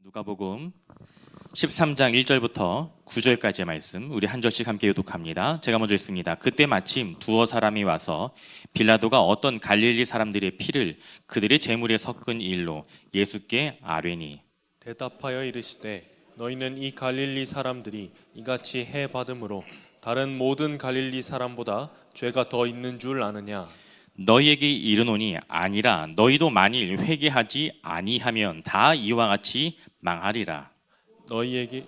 누가복음 13장 1절부터 9절까지의 말씀 우리 한 절씩 함께 교독합니다. 제가 먼저 읽습니다. 그때 마침 두어 사람이 와서 빌라도가 어떤 갈릴리 사람들의 피를 그들의 제물에 섞은 일로 예수께 아뢰니 대답하여 이르시되 너희는 이 갈릴리 사람들이 이같이 해 받음으로 다른 모든 갈릴리 사람보다 죄가 더 있는 줄 아느냐? 너희에게 이르노니 아니라 너희도 만일 회개하지 아니하면 다 이와 같이 망하리라. 너희에게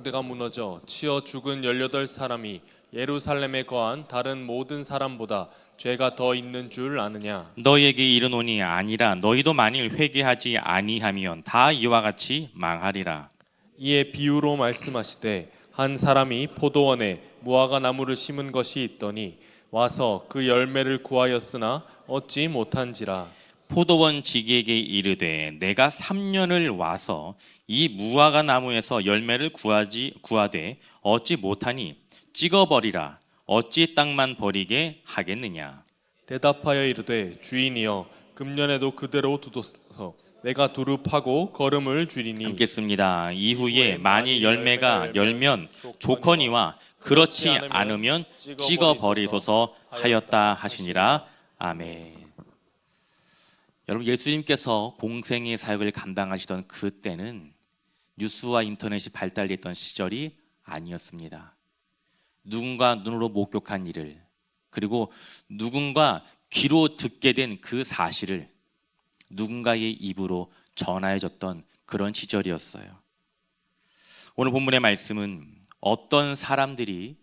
내가 무너져 치어 죽은 18사람이 예루살렘에 거한 다른 모든 사람보다 죄가 더 있는 줄 아느냐? 너희에게 이르노니 아니라 너희도 만일 회개하지 아니하면 다 이와 같이 망하리라. 이에 비유로 말씀하시되 한 사람이 포도원에 무화과 나무를 심은 것이 있더니 와서 그 열매를 구하였으나 얻지 못한지라. 포도원 지기에게 이르되 내가 3년을 와서 이 무화과 나무에서 열매를 구하되 얻지 못하니 찍어버리라. 어찌 땅만 버리게 하겠느냐? 대답하여 이르되 주인이여 금년에도 그대로 두소서. 내가 두루 파고 거름을 줄이니. 함께습니다. 이후에 만일 열매가 열면 좋거니와 그렇지 않으면 찍어버리소서 하였다 하시니라. 아멘. 여러분, 예수님께서 공생의 사역을 감당하시던 그때는 뉴스와 인터넷이 발달했던 시절이 아니었습니다. 누군가 눈으로 목격한 일을, 그리고 누군가 귀로 듣게 된 그 사실을 누군가의 입으로 전하여졌던 그런 시절이었어요. 오늘 본문의 말씀은 어떤 사람들이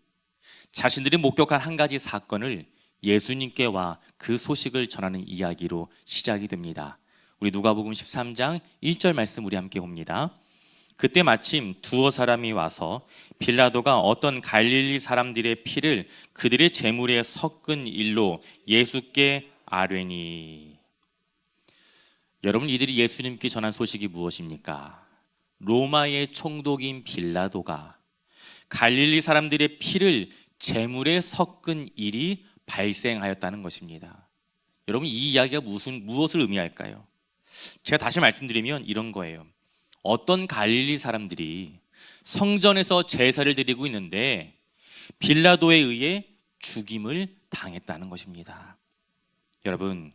자신들이 목격한 한 가지 사건을 예수님께 와 그 소식을 전하는 이야기로 시작이 됩니다. 우리 누가복음 13장 1절 말씀 우리 함께 봅니다. 그때 마침 두어 사람이 와서 빌라도가 어떤 갈릴리 사람들의 피를 그들의 제물에 섞은 일로 예수께 아뢰니. 여러분, 이들이 예수님께 전한 소식이 무엇입니까? 로마의 총독인 빌라도가 갈릴리 사람들의 피를 제물에 섞은 일이 발생하였다는 것입니다. 여러분, 이 이야기가 무엇을 의미할까요? 제가 다시 말씀드리면 이런 거예요. 어떤 갈릴리 사람들이 성전에서 제사를 드리고 있는데 빌라도에 의해 죽임을 당했다는 것입니다. 여러분,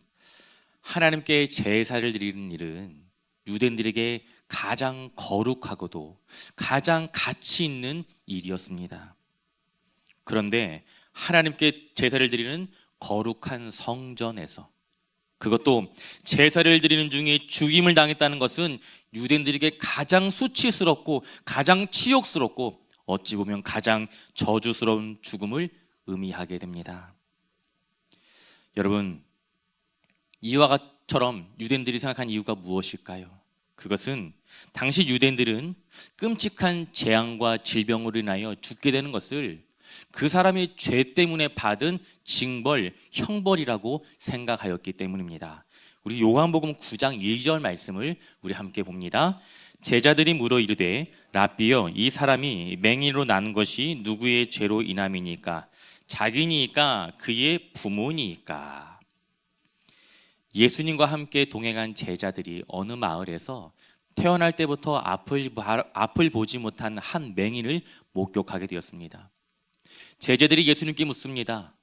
하나님께 제사를 드리는 일은 유대인들에게 가장 거룩하고도 가장 가치 있는 일이었습니다. 그런데 하나님께 제사를 드리는 거룩한 성전에서, 그것도 제사를 드리는 중에 죽임을 당했다는 것은 유대인들에게 가장 수치스럽고 가장 치욕스럽고 어찌 보면 가장 저주스러운 죽음을 의미하게 됩니다. 여러분, 이와 같처럼 유대인들이 생각한 이유가 무엇일까요? 그것은 당시 유대인들은 끔찍한 재앙과 질병으로 인하여 죽게 되는 것을 그 사람의 죄 때문에 받은 징벌, 형벌이라고 생각하였기 때문입니다. 우리 요한복음 9장 1절 말씀을 우리 함께 봅니다. 제자들이 물어 이르되 랍비여, 이 사람이 맹인으로 난 것이 누구의 죄로 인함이니까? 자기니까 그의 부모니까? 예수님과 함께 동행한 제자들이 어느 마을에서 태어날 때부터 앞을 보지 못한 한 맹인을 목격하게 되었습니다. 제자들이 예수님께 묻습니다.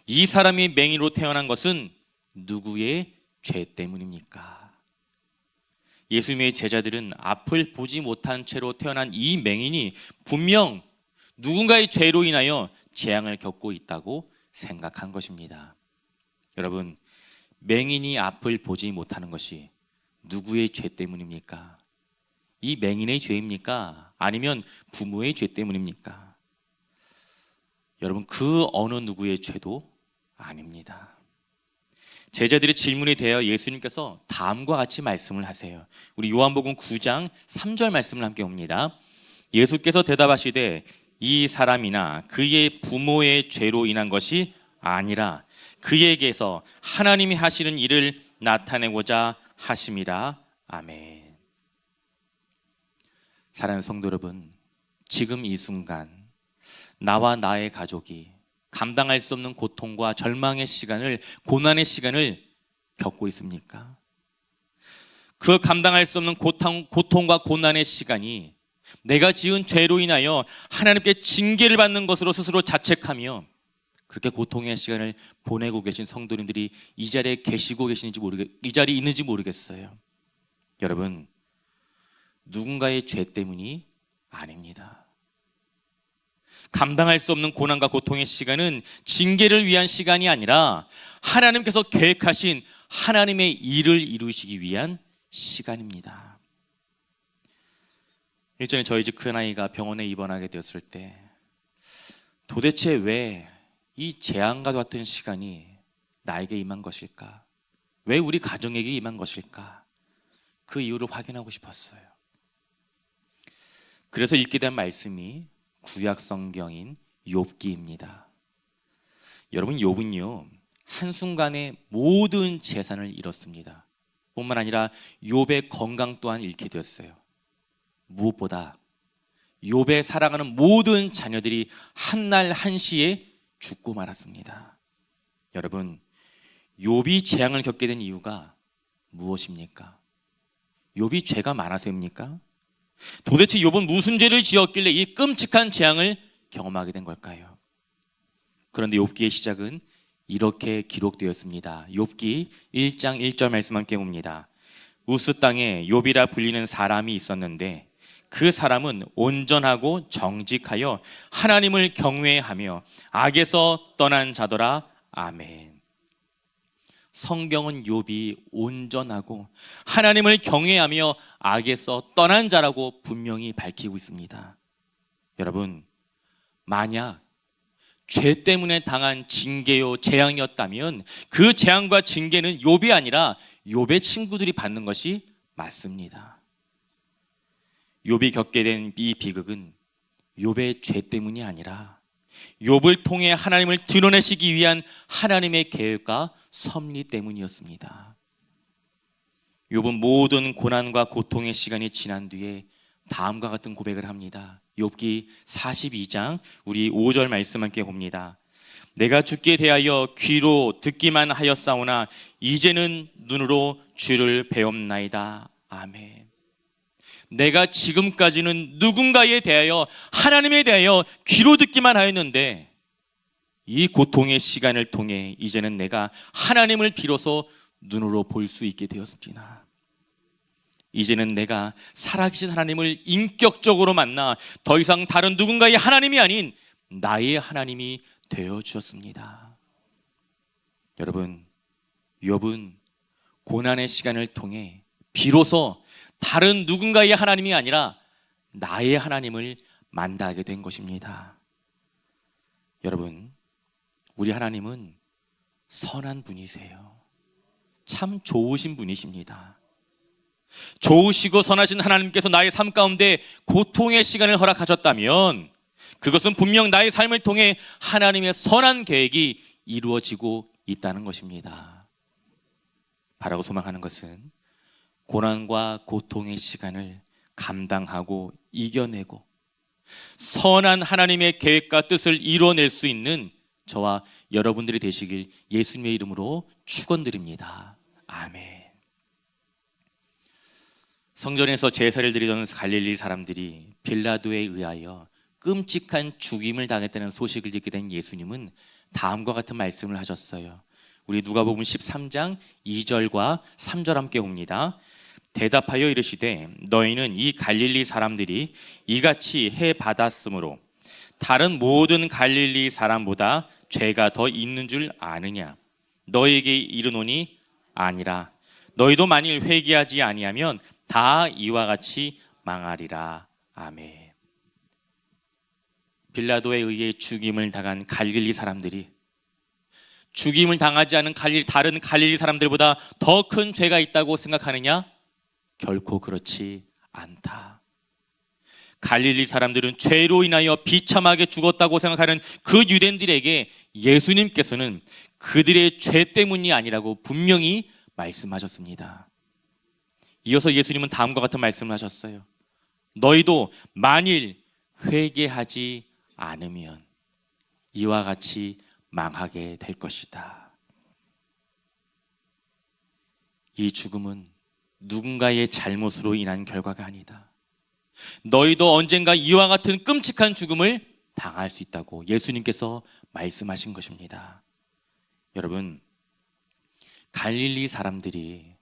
이 사람이 맹인으로 태어난 것은 누구의 죄 때문입니까? 예수님의 제자들은 앞을 보지 못한 채로 태어난 이 맹인이 분명 누군가의 죄로 인하여 재앙을 겪고 있다고 생각한 것입니다. 여러분, 맹인이 앞을 보지 못하는 것이 누구의 죄 때문입니까? 이 맹인의 죄입니까? 아니면 부모의 죄 때문입니까? 여러분, 그 어느 누구의 죄도 아닙니다. 제자들의 질문에 대하여 예수님께서 다음과 같이 말씀을 하세요. 우리 요한복음 9장 3절 말씀을 함께 봅니다. 예수께서 대답하시되 이 사람이나 그의 부모의 죄로 인한 것이 아니라 그에게서 하나님이 하시는 일을 나타내고자 하심이라. 아멘. 사랑하는 성도 여러분, 지금 이 순간 나와 나의 가족이 감당할 수 없는 고통과 절망의 시간을, 고난의 시간을 겪고 있습니까? 그 감당할 수 없는 고통과 고난의 시간이 내가 지은 죄로 인하여 하나님께 징계를 받는 것으로 스스로 자책하며 그렇게 고통의 시간을 보내고 계신 성도님들이 이 자리에 계시고 계시는지 이 자리에 있는지 모르겠어요. 여러분, 누군가의 죄 때문이 아닙니다. 감당할 수 없는 고난과 고통의 시간은 징계를 위한 시간이 아니라 하나님께서 계획하신 하나님의 일을 이루시기 위한 시간입니다. 일전에 저희 집 큰아이가 병원에 입원하게 되었을 때 도대체 왜 이 재앙과 같은 시간이 나에게 임한 것일까? 왜 우리 가정에게 임한 것일까? 그 이유를 확인하고 싶었어요. 그래서 읽게 된 말씀이 구약 성경인 욥기입니다. 여러분, 욥은요 한순간에 모든 재산을 잃었습니다. 뿐만 아니라 욥의 건강 또한 잃게 되었어요. 무엇보다 욥의 사랑하는 모든 자녀들이 한날 한시에 죽고 말았습니다. 여러분, 욥이 재앙을 겪게 된 이유가 무엇입니까? 욥이 죄가 많아서입니까? 도대체 욥은 무슨 죄를 지었길래 이 끔찍한 재앙을 경험하게 된 걸까요? 그런데 욥기의 시작은 이렇게 기록되었습니다. 욥기 1장 1절 말씀 함께 봅니다. 우스 땅에 욥이라 불리는 사람이 있었는데 그 사람은 온전하고 정직하여 하나님을 경외하며 악에서 떠난 자더라. 아멘. 성경은 욥이 온전하고 하나님을 경외하며 악에서 떠난 자라고 분명히 밝히고 있습니다. 여러분, 만약 죄 때문에 당한 징계요 재앙이었다면 그 재앙과 징계는 욥이 아니라 욥의 친구들이 받는 것이 맞습니다. 욥이 겪게 된 이 비극은 욥의 죄 때문이 아니라 욥을 통해 하나님을 드러내시기 위한 하나님의 계획과 섭리 때문이었습니다. 욥은 모든 고난과 고통의 시간이 지난 뒤에 다음과 같은 고백을 합니다. 욥기 42장 우리 5절 말씀 함께 봅니다. 내가 주께 대하여 귀로 듣기만 하였사오나 이제는 눈으로 주를 배옵나이다. 아멘. 내가 지금까지는 누군가에 대하여 하나님에 대하여 귀로 듣기만 하였는데 이 고통의 시간을 통해 이제는 내가 하나님을 비로소 눈으로 볼 수 있게 되었습니다. 이제는 내가 살아계신 하나님을 인격적으로 만나 더 이상 다른 누군가의 하나님이 아닌 나의 하나님이 되어 주었습니다. 여러분, 욥은 고난의 시간을 통해 비로소 다른 누군가의 하나님이 아니라 나의 하나님을 만나게 된 것입니다. 여러분, 우리 하나님은 선한 분이세요. 참 좋으신 분이십니다. 좋으시고 선하신 하나님께서 나의 삶 가운데 고통의 시간을 허락하셨다면 그것은 분명 나의 삶을 통해 하나님의 선한 계획이 이루어지고 있다는 것입니다. 바라고 소망하는 것은 고난과 고통의 시간을 감당하고 이겨내고 선한 하나님의 계획과 뜻을 이루어낼 수 있는 저와 여러분들이 되시길 예수님의 이름으로 축원드립니다. 아멘. 성전에서 제사를 드리던 갈릴리 사람들이 빌라도에 의하여 끔찍한 죽임을 당했다는 소식을 듣게 된 예수님은 다음과 같은 말씀을 하셨어요. 우리 누가복음 13장 2절과 3절 함께 봅니다. 대답하여 이르시되 너희는 이 갈릴리 사람들이 이같이 해 받았으므로 다른 모든 갈릴리 사람보다 죄가 더 있는 줄 아느냐? 너희에게 이르노니 아니라. 너희도 만일 회개하지 아니하면 다 이와 같이 망하리라. 아멘. 빌라도에 의해 죽임을 당한 갈릴리 사람들이 죽임을 당하지 않은 다른 갈릴리 사람들보다 더 큰 죄가 있다고 생각하느냐? 결코 그렇지 않다. 갈릴리 사람들은 죄로 인하여 비참하게 죽었다고 생각하는 그 유대인들에게 예수님께서는 그들의 죄 때문이 아니라고 분명히 말씀하셨습니다. 이어서 예수님은 다음과 같은 말씀을 하셨어요. 너희도 만일 회개하지 않으면 이와 같이 망하게 될 것이다. 이 죽음은 누군가의 잘못으로 인한 결과가 아니다. 너희도 언젠가 이와 같은 끔찍한 죽음을 당할 수 있다고 예수님께서 말씀하신 것입니다. 여러분, 갈릴리 사람들이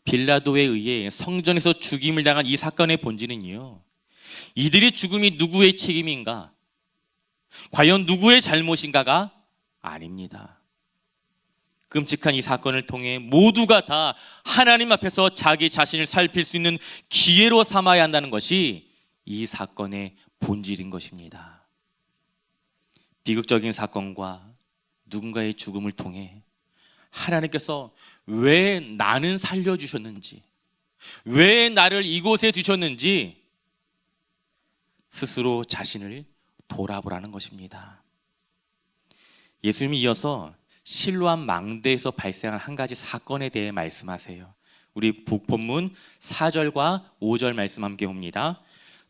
빌라도에 의해 성전에서 죽임을 당한 이 사건의 본질은요, 이들의 죽음이 누구의 책임인가, 과연 누구의 잘못인가가 아닙니다. 끔찍한 이 사건을 통해 모두가 다 하나님 앞에서 자기 자신을 살필 수 있는 기회로 삼아야 한다는 것이 이 사건의 본질인 것입니다. 비극적인 사건과 누군가의 죽음을 통해 하나님께서 왜 나는 살려주셨는지, 왜 나를 이곳에 두셨는지 스스로 자신을 돌아보라는 것입니다. 예수님이 이어서 실로암 망대에서 발생한 한 가지 사건에 대해 말씀하세요. 우리 본문 4절과 5절 말씀 함께 봅니다.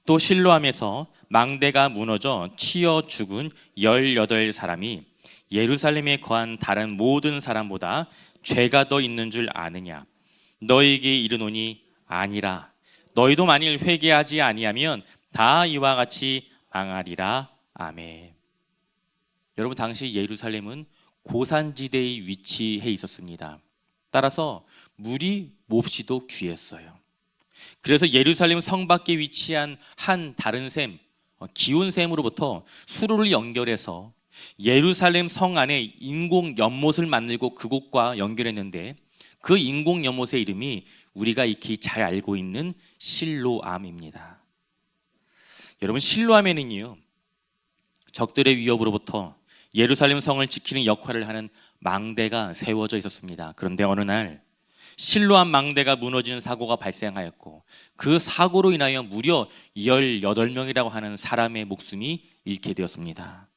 또 실로암에서 망대가 무너져 치여 죽은 18사람이 예루살렘에 거한 다른 모든 사람보다 죄가 더 있는 줄 아느냐? 너희에게 이르노니 아니라. 너희도 만일 회개하지 아니하면 다 이와 같이 망하리라. 아멘. 여러분, 당시 예루살렘은 고산지대에 위치해 있었습니다. 따라서 물이 몹시도 귀했어요. 그래서 예루살렘 성 밖에 위치한 한 다른 샘, 기온샘으로부터 수로를 연결해서 예루살렘 성 안에 인공 연못을 만들고 그곳과 연결했는데, 그 인공 연못의 이름이 우리가 익히 잘 알고 있는 실로암입니다. 여러분, 실로암에는요, 적들의 위협으로부터 예루살렘 성을 지키는 역할을 하는 망대가 세워져 있었습니다. 그런데 어느 날 실로암 망대가 무너지는 사고가 발생하였고, 그 사고로 인하여 무려 18명이라고 하는 사람의 목숨이 잃게 되었습니다.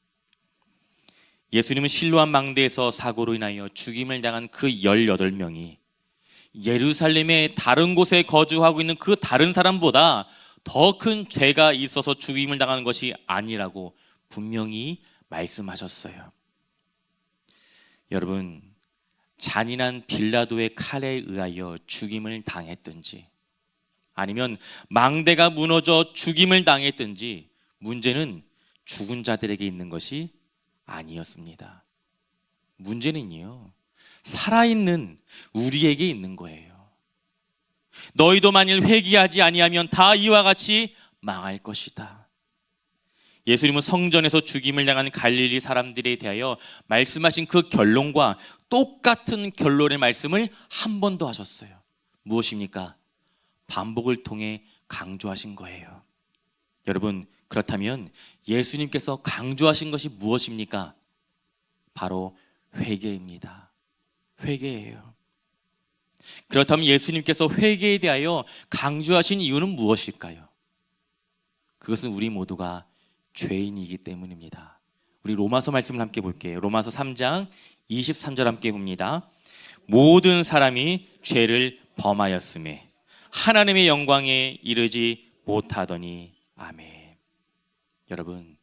예수님은 실로암 망대에서 사고로 인하여 죽임을 당한 그 18명이 예루살렘의 다른 곳에 거주하고 있는 그 다른 사람보다 더 큰 죄가 있어서 죽임을 당하는 것이 아니라고 분명히 말씀하셨어요. 여러분, 잔인한 빌라도의 칼에 의하여 죽임을 당했든지 아니면 망대가 무너져 죽임을 당했든지 문제는 죽은 자들에게 있는 것이 아니었습니다. 문제는요, 살아있는 우리에게 있는 거예요. 너희도 만일 회개하지 아니하면 다 이와 같이 망할 것이다. 예수님은 성전에서 죽임을 당한 갈릴리 사람들에 대하여 말씀하신 그 결론과 똑같은 결론의 말씀을 한 번 더 하셨어요. 무엇입니까? 반복을 통해 강조하신 거예요. 여러분, 그렇다면 예수님께서 강조하신 것이 무엇입니까? 바로 회개입니다. 회개예요. 그렇다면 예수님께서 회개에 대하여 강조하신 이유는 무엇일까요? 그것은 우리 모두가 죄인이기 때문입니다. 우리 로마서 말씀을 함께 볼게요. 로마서 3장 23절 함께 봅니다. 모든 사람이 죄를 범하였음에 하나님의 영광에 이르지 못하더니. 아멘. 여러분,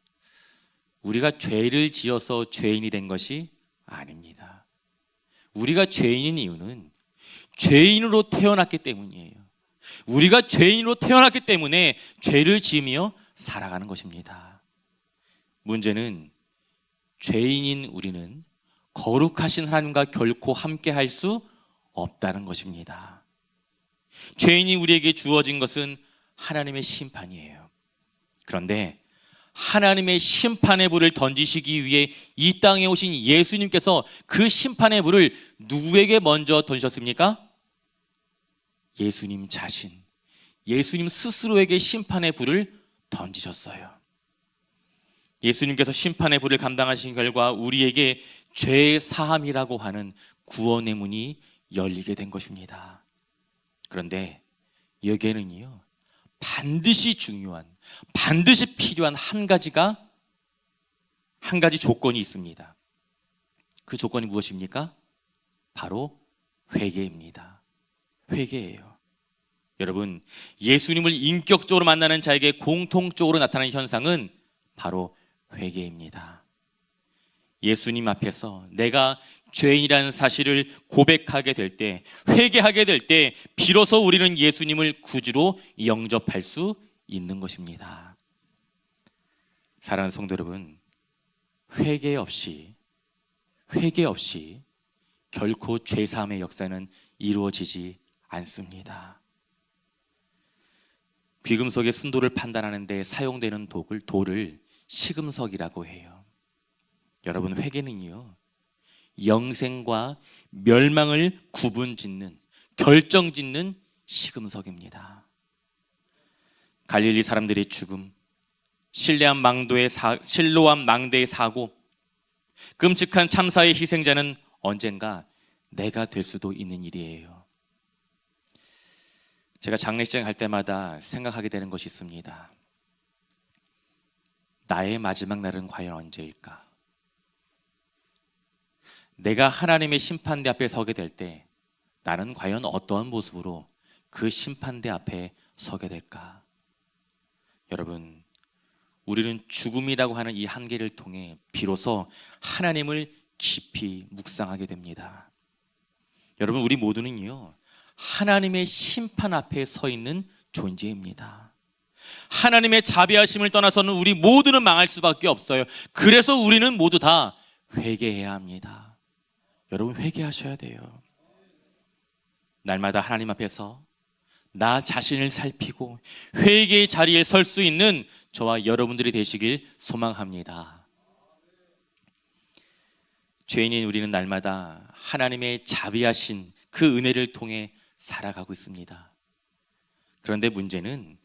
우리가 죄를 지어서 죄인이 된 것이 아닙니다. 우리가 죄인인 이유는 죄인으로 태어났기 때문이에요. 우리가 죄인으로 태어났기 때문에 죄를 지으며 살아가는 것입니다. 문제는 죄인인 우리는 거룩하신 하나님과 결코 함께 할 수 없다는 것입니다. 죄인이 우리에게 주어진 것은 하나님의 심판이에요. 그런데 하나님의 심판의 불을 던지시기 위해 이 땅에 오신 예수님께서 그 심판의 불을 누구에게 먼저 던지셨습니까? 예수님 자신, 예수님 스스로에게 심판의 불을 던지셨어요. 예수님께서 심판의 불을 감당하신 결과 우리에게 죄의 사함이라고 하는 구원의 문이 열리게 된 것입니다. 그런데 여기에는요, 반드시 중요한, 반드시 필요한 한 가지 조건이 있습니다. 그 조건이 무엇입니까? 바로 회개입니다. 회개예요. 여러분, 예수님을 인격적으로 만나는 자에게 공통적으로 나타나는 현상은 바로 회개입니다. 예수님 앞에서 내가 죄인이라는 사실을 고백하게 될 때, 회개하게 될 때 비로소 우리는 예수님을 구주로 영접할 수 있는 것입니다. 사랑하는 성도 여러분, 회개 없이 결코 죄사함의 역사는 이루어지지 않습니다. 귀금속의 순도를 판단하는 데 사용되는 돌을 시금석이라고 해요. 여러분, 회개는요, 영생과 멸망을 구분짓는, 결정짓는 시금석입니다. 갈릴리 사람들의 죽음, 실로암 망대의 사고, 끔찍한 참사의 희생자는 언젠가 내가 될 수도 있는 일이에요. 제가 장례식장 갈 때마다 생각하게 되는 것이 있습니다. 나의 마지막 날은 과연 언제일까? 내가 하나님의 심판대 앞에 서게 될 때 나는 과연 어떠한 모습으로 그 심판대 앞에 서게 될까? 여러분, 우리는 죽음이라고 하는 이 한계를 통해 비로소 하나님을 깊이 묵상하게 됩니다. 여러분, 우리 모두는요, 하나님의 심판 앞에 서 있는 존재입니다. 하나님의 자비하심을 떠나서는 우리 모두는 망할 수밖에 없어요. 그래서 우리는 모두 다 회개해야 합니다. 여러분, 회개하셔야 돼요. 날마다 하나님 앞에서 나 자신을 살피고 회개의 자리에 설 수 있는 저와 여러분들이 되시길 소망합니다. 죄인인 우리는 날마다 하나님의 자비하신 그 은혜를 통해 살아가고 있습니다. 그런데 문제는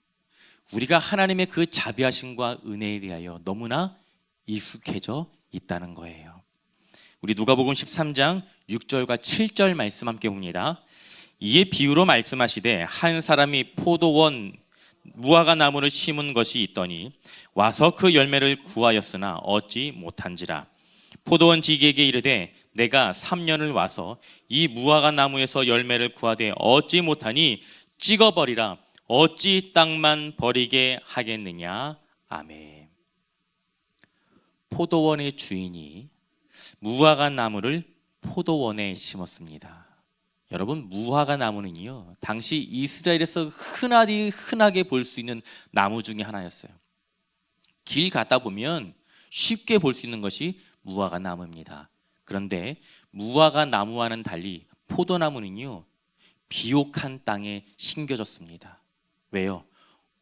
우리가 하나님의 그 자비하심과 은혜에 대하여 너무나 익숙해져 있다는 거예요. 우리 누가복음 13장 6절과 7절 말씀 함께 봅니다. 이에 비유로 말씀하시되 한 사람이 포도원 무화과 나무를 심은 것이 있더니 와서 그 열매를 구하였으나 얻지 못한지라. 포도원 지기에게 이르되 내가 3년을 와서 이 무화과 나무에서 열매를 구하되 얻지 못하니 찍어버리라. 어찌 땅만 버리게 하겠느냐. 아멘. 포도원의 주인이 무화과 나무를 포도원에 심었습니다. 여러분, 무화과 나무는요, 당시 이스라엘에서 흔하게 볼 수 있는 나무 중에 하나였어요. 길 가다 보면 쉽게 볼 수 있는 것이 무화과 나무입니다. 그런데 무화과 나무와는 달리 포도나무는요, 비옥한 땅에 심겨졌습니다. 왜요?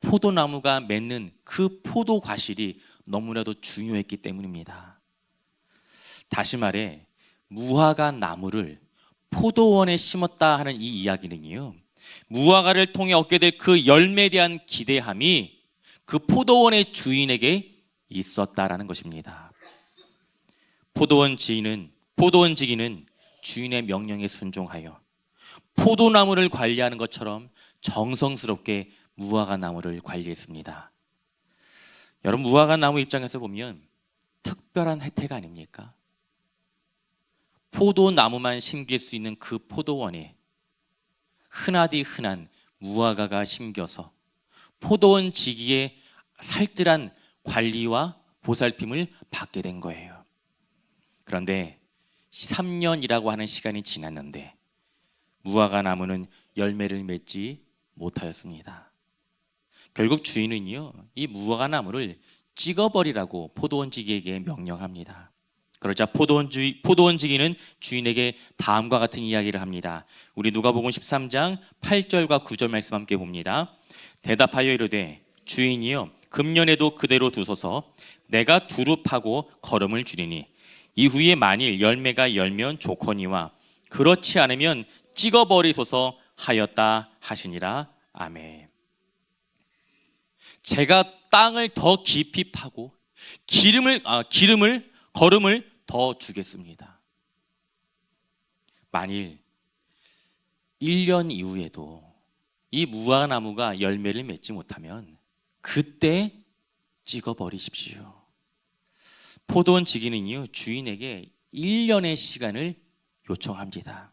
포도나무가 맺는 그 포도 과실이 너무나도 중요했기 때문입니다. 다시 말해, 무화과 나무를 포도원에 심었다 하는 이 이야기는요, 무화과를 통해 얻게 될 그 열매에 대한 기대함이 그 포도원의 주인에게 있었다라는 것입니다. 포도원 지기는 주인의 명령에 순종하여 포도나무를 관리하는 것처럼 정성스럽게 무화과 나무를 관리했습니다. 여러분, 무화과 나무 입장에서 보면 특별한 혜택 아닙니까? 포도나무만 심길 수 있는 그 포도원에 흔하디 흔한 무화과가 심겨서 포도원 지기의 살뜰한 관리와 보살핌을 받게 된 거예요. 그런데 3년이라고 하는 시간이 지났는데 무화과 나무는 열매를 맺지 못하였습니다. 결국 주인은요, 이 무화과 나무를 찍어버리라고 포도원 지기에게 명령합니다. 그러자 포도원 지기는 주인에게 다음과 같은 이야기를 합니다. 우리 누가복음 13장 8절과 9절 말씀 함께 봅니다. 대답하여 이르되 주인이여 금년에도 그대로 두소서. 내가 두루 파고 거름을 주리니 이후에 만일 열매가 열면 좋거니와 그렇지 않으면 찍어버리소서 하였다 하시니라. 아멘. 제가 땅을 더 깊이 파고 거름을 더 주겠습니다. 만일 1년 이후에도 이 무화과나무가 열매를 맺지 못하면 그때 찍어버리십시오. 포도원 지기는요, 주인에게 1년의 시간을 요청합니다.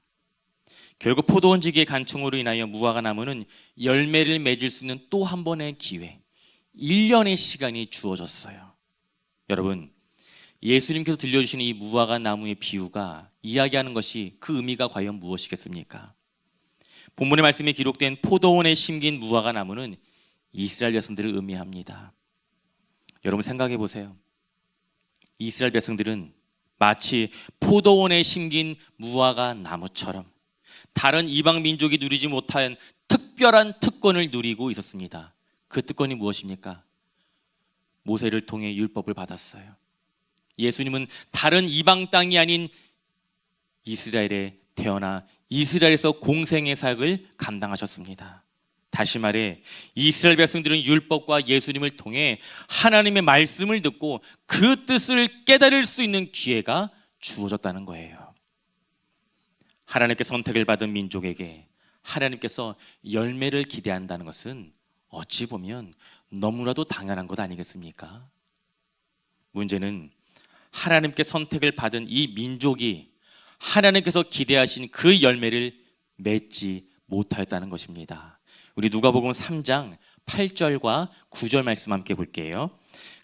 결국 포도원 지기의 간청으로 인하여 무화과나무는 열매를 맺을 수 있는 또 한 번의 기회, 1년의 시간이 주어졌어요. 여러분, 예수님께서 들려주시는 이 무화과 나무의 비유가 이야기하는 것이 그 의미가 과연 무엇이겠습니까? 본문의 말씀에 기록된 포도원에 심긴 무화과 나무는 이스라엘 백성들을 의미합니다. 여러분 생각해 보세요. 이스라엘 백성들은 마치 포도원에 심긴 무화과 나무처럼 다른 이방 민족이 누리지 못한 특별한 특권을 누리고 있었습니다. 그 특권이 무엇입니까? 모세를 통해 율법을 받았어요. 예수님은 다른 이방 땅이 아닌 이스라엘에 태어나 이스라엘에서 공생의 사역을 감당하셨습니다. 다시 말해 이스라엘 백성들은 율법과 예수님을 통해 하나님의 말씀을 듣고 그 뜻을 깨달을 수 있는 기회가 주어졌다는 거예요. 하나님께 선택을 받은 민족에게 하나님께서 열매를 기대한다는 것은 어찌 보면 너무나도 당연한 것 아니겠습니까? 문제는 하나님께 선택을 받은 이 민족이 하나님께서 기대하신 그 열매를 맺지 못하였다는 것입니다. 우리 누가복음 3장 8절과 9절 말씀 함께 볼게요.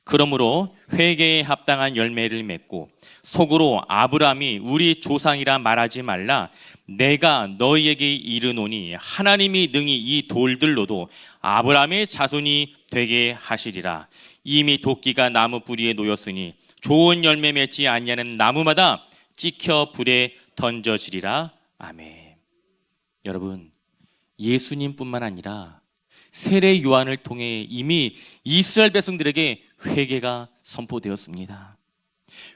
그러므로 회개에 합당한 열매를 맺고 속으로 아브라함이 우리 조상이라 말하지 말라. 내가 너희에게 이르노니 하나님이 능히 이 돌들로도 아브라함의 자손이 되게 하시리라. 이미 도끼가 나무 뿌리에 놓였으니 좋은 열매 맺지 아니하는 나무마다 찍혀 불에 던져지리라. 아멘. 여러분, 예수님뿐만 아니라 세례 요한을 통해 이미 이스라엘 백성들에게 회개가 선포되었습니다.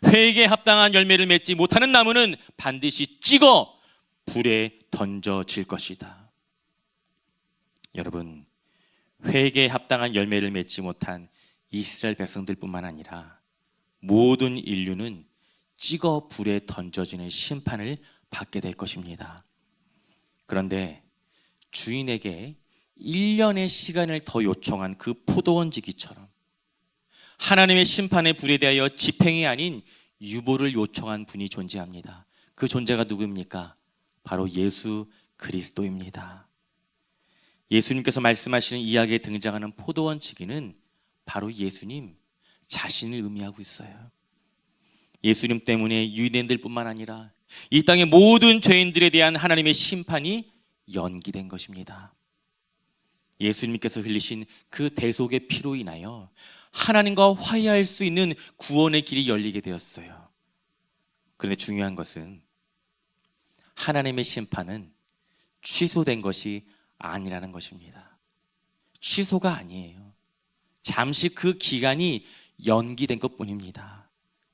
회개에 합당한 열매를 맺지 못하는 나무는 반드시 찍어 불에 던져질 것이다. 여러분, 회개에 합당한 열매를 맺지 못한 이스라엘 백성들뿐만 아니라 모든 인류는 찍어 불에 던져지는 심판을 받게 될 것입니다. 그런데 주인에게 1년의 시간을 더 요청한 그 포도원 지기처럼 하나님의 심판의 불에 대하여 집행이 아닌 유보를 요청한 분이 존재합니다. 그 존재가 누구입니까? 바로 예수 그리스도입니다. 예수님께서 말씀하시는 이야기에 등장하는 포도원 지기는 바로 예수님 자신을 의미하고 있어요. 예수님 때문에 유대인들뿐만 아니라 이 땅의 모든 죄인들에 대한 하나님의 심판이 연기된 것입니다. 예수님께서 흘리신 그 대속의 피로 인하여 하나님과 화해할 수 있는 구원의 길이 열리게 되었어요. 그런데 중요한 것은 하나님의 심판은 취소된 것이 아니라는 것입니다. 취소가 아니에요. 잠시 그 기간이 연기된 것뿐입니다.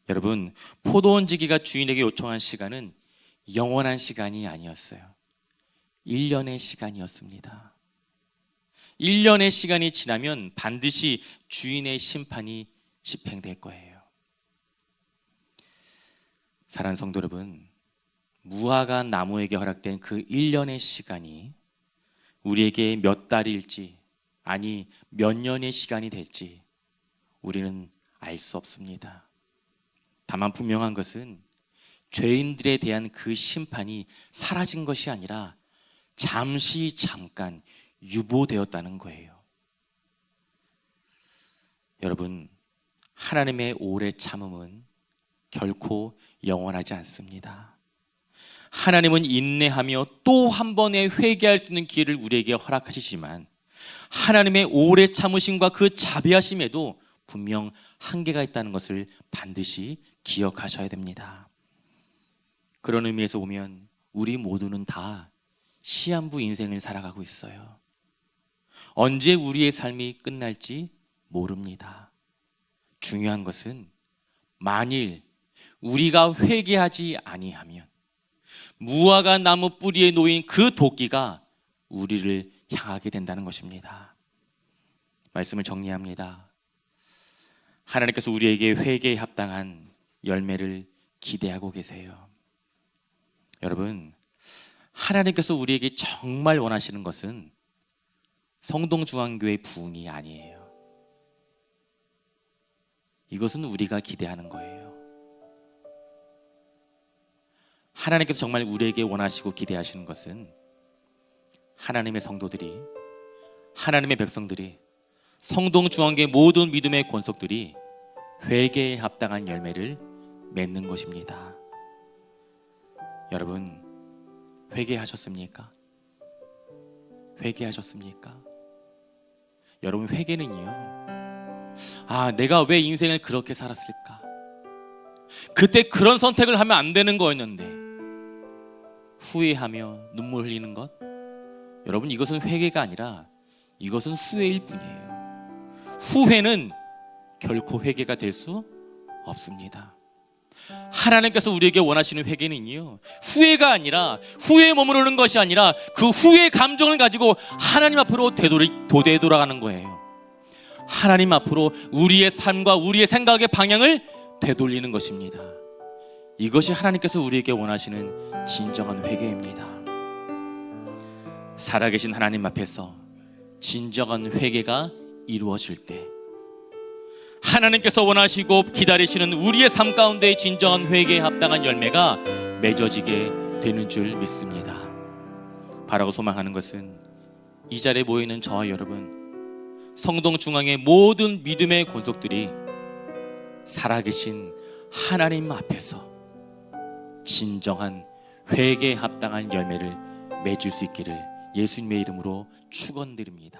여러분, 포도원 지기가 주인에게 요청한 시간은 영원한 시간이 아니었어요. 1년의 시간이었습니다. 1년의 시간이 지나면 반드시 주인의 심판이 집행될 거예요. 사랑하는 성도 여러분, 무화과 나무에게 허락된 그 1년의 시간이 우리에게 몇 달일지, 아니 몇 년의 시간이 될지 우리는 알 수 없습니다. 다만 분명한 것은 죄인들에 대한 그 심판이 사라진 것이 아니라 잠시 잠깐 유보되었다는 거예요. 여러분, 하나님의 오래 참음은 결코 영원하지 않습니다. 하나님은 인내하며 또 한 번의 회개할 수 있는 기회를 우리에게 허락하시지만 하나님의 오래 참으심과 그 자비하심에도 분명 한계가 있다는 것을 반드시 기억하셔야 됩니다. 그런 의미에서 보면 우리 모두는 다 시한부 인생을 살아가고 있어요. 언제 우리의 삶이 끝날지 모릅니다. 중요한 것은 만일 우리가 회개하지 아니하면 무화과 나무 뿌리에 놓인 그 도끼가 우리를 향하게 된다는 것입니다. 말씀을 정리합니다. 하나님께서 우리에게 회개에 합당한 열매를 기대하고 계세요. 여러분, 하나님께서 우리에게 정말 원하시는 것은 성동중앙교회 부흥이 아니에요. 이것은 우리가 기대하는 거예요. 하나님께서 정말 우리에게 원하시고 기대하시는 것은 하나님의 성도들이, 하나님의 백성들이, 성동중앙교회 모든 믿음의 권속들이 회개에 합당한 열매를 맺는 것입니다. 여러분, 회개하셨습니까? 회개하셨습니까? 여러분, 회개는요, 내가 왜 인생을 그렇게 살았을까? 그때 그런 선택을 하면 안 되는 거였는데 후회하며 눈물 흘리는 것, 여러분, 이것은 회개가 아니라 이것은 후회일 뿐이에요. 후회는 결코 회개가 될 수 없습니다. 하나님께서 우리에게 원하시는 회개는요, 후회가 아니라, 후회에 머무르는 것이 아니라 그 후회의 감정을 가지고 하나님 앞으로 되돌아가는 거예요. 하나님 앞으로 우리의 삶과 우리의 생각의 방향을 되돌리는 것입니다. 이것이 하나님께서 우리에게 원하시는 진정한 회개입니다. 살아계신 하나님 앞에서 진정한 회개가 이루어질 때, 하나님께서 원하시고 기다리시는 우리의 삶 가운데의 진정한 회개에 합당한 열매가 맺어지게 되는 줄 믿습니다. 바라고 소망하는 것은 이 자리에 모이는 저와 여러분, 성동 중앙의 모든 믿음의 권속들이 살아계신 하나님 앞에서 진정한 회개에 합당한 열매를 맺을 수 있기를 예수님의 이름으로 축원드립니다.